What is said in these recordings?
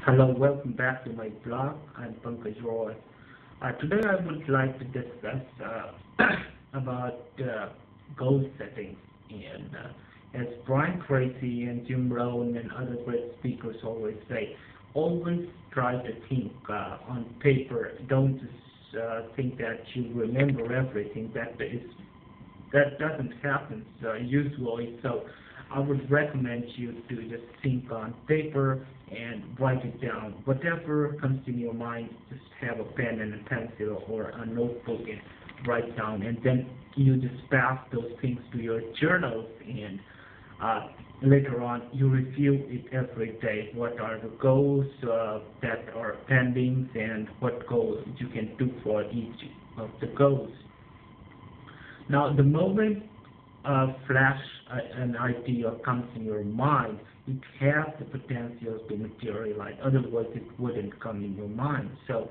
Hello, welcome back to my blog. I'm Pankaj Roy. Today I would like to discuss about goal setting. And as Brian Tracy and Jim Rohn and other great speakers always say, always try to think on paper. Don't just think that you remember everything. That doesn't happen usually. So I would recommend you to just think on paper and write it down. Whatever comes in your mind, just have a pen and a pencil or a notebook and write down. And then you just pass those things to your journals, and later on you review it every day. What are the goals that are pending, and what goals you can do for each of the goals. Now, the moment an idea comes in your mind, it has the potential to materialize. Otherwise, it wouldn't come in your mind. So,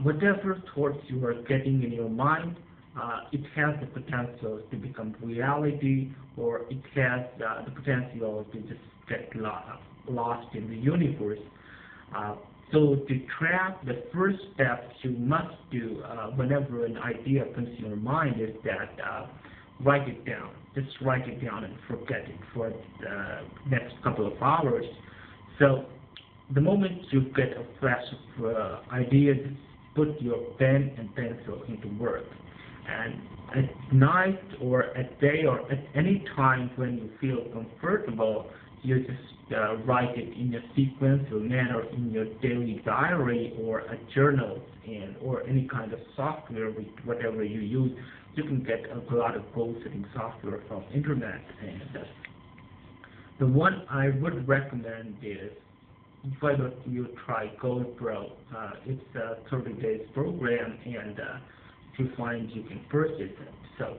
whatever thoughts you are getting in your mind, it has the potential to become reality, or it has the potential to just get lost in the universe. So to track, the first step you must do whenever an idea comes in your mind is that write it down. Just write it down and forget it for the next couple of hours. So the moment you get a flash of idea, just put your pen and pencil into work. And at night or at day or at any time when you feel comfortable, you just write it in a sequential manner in your daily diary or a journal or any kind of software with whatever you use. You can get a lot of goal-setting software from internet, and the one I would recommend is, why don't you try GoPro? It's a 30 days program, and if you find you can purchase it. So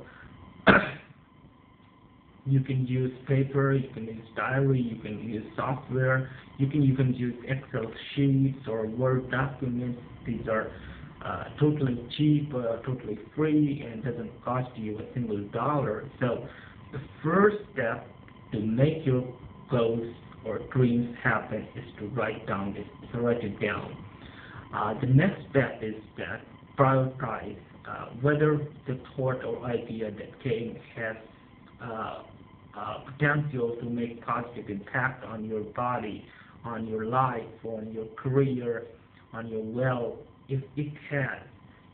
you can use paper, you can use diary, you can use software, you can even use Excel sheets or Word documents. These are totally cheap, totally free, and doesn't cost you a single dollar. So the first step to make your goals or dreams happen is to write it down. The next step is that prioritize whether the thought or idea that came has potential to make positive impact on your body, on your life, on your career, on your wealth. If it has,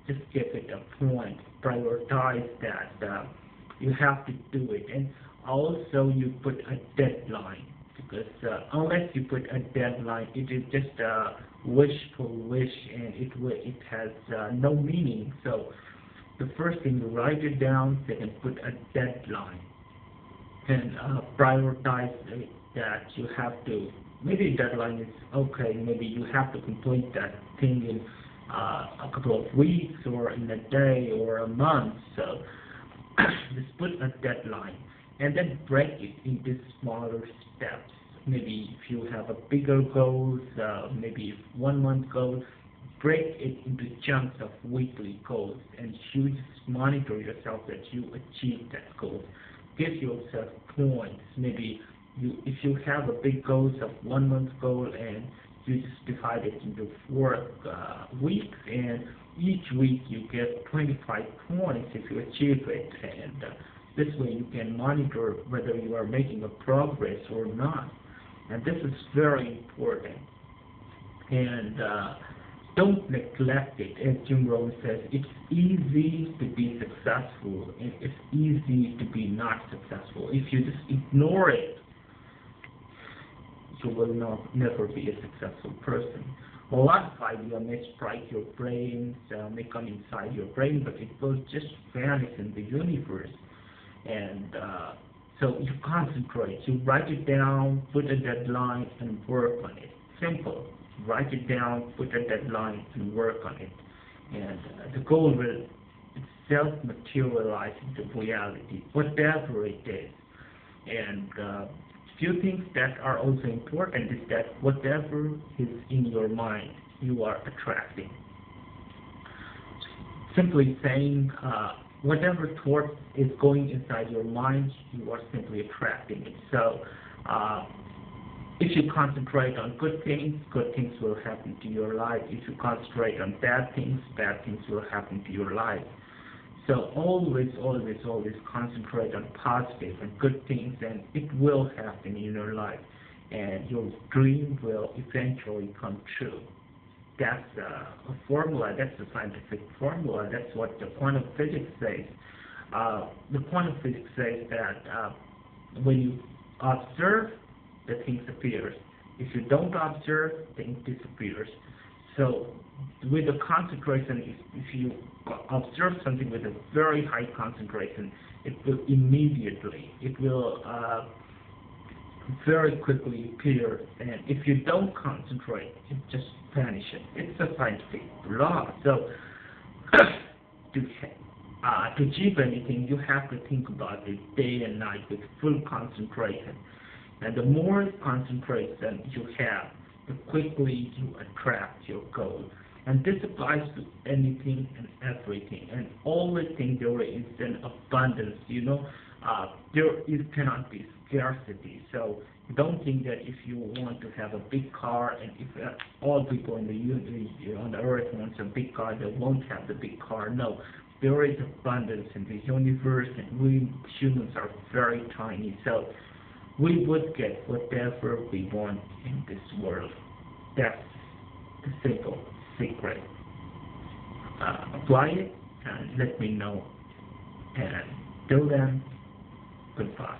just give it a point. Prioritize that. You have to do it, and also you put a deadline, because unless you put a deadline, it is just a wishful wish, and it has no meaning. So the first thing, you write it down. Second, put a deadline, and prioritize that you have to. Maybe deadline is okay. Maybe you have to complete that thing in a couple of weeks or in a day or a month. So just put a deadline and then break it into smaller steps. Maybe if you have a bigger goals, maybe 1 month goals, break it into chunks of weekly goals, and you just monitor yourself that you achieve that goal. Give yourself points. Maybe if you have a big goals of 1 month goal, and you just divide it into 4 weeks, and each week you get 25 points if you achieve it, and this way you can monitor whether you are making a progress or not. And this is very important. And don't neglect it. As Jim Rohn says, it's easy to be successful, and it's easy to be not successful. If you just ignore it, you will never be a successful person. A lot of ideas may strike your brain, may come inside your brain, but it will just vanish in the universe. And so you concentrate. You write it down, put a deadline, and work on it. Simple. Write it down, put a deadline, and work on it. And the goal will itself materialize into reality, whatever it is. And few things that are also important is that whatever is in your mind, you are attracting. Simply saying, whatever thought is going inside your mind, you are simply attracting it. So If you concentrate on good things will happen to your life. If you concentrate on bad things will happen to your life. So always concentrate on positive and good things, and it will happen in your life, and your dream will eventually come true. That's a formula. That's a scientific formula. That's what the quantum physics says. The quantum physics says that when you observe, the thing appears. If you don't observe, the thing disappears. So with the concentration, if you observe something with a very high concentration, it will very quickly appear. And if you don't concentrate, it just vanishes. It's a scientific law. So to achieve anything, you have to think about it day and night with full concentration. And the more concentration you have, the quickly you attract your goal. And this applies to anything and everything. And always think there is an abundance. Cannot be scarcity. So don't think that if you want to have a big car, and if all people on the earth wants a big car, they won't have the big car. No, there is abundance in the universe, and we humans are very tiny. So we would get whatever we want in this world. That's the simple secret. Apply it and let me know. And till then, goodbye.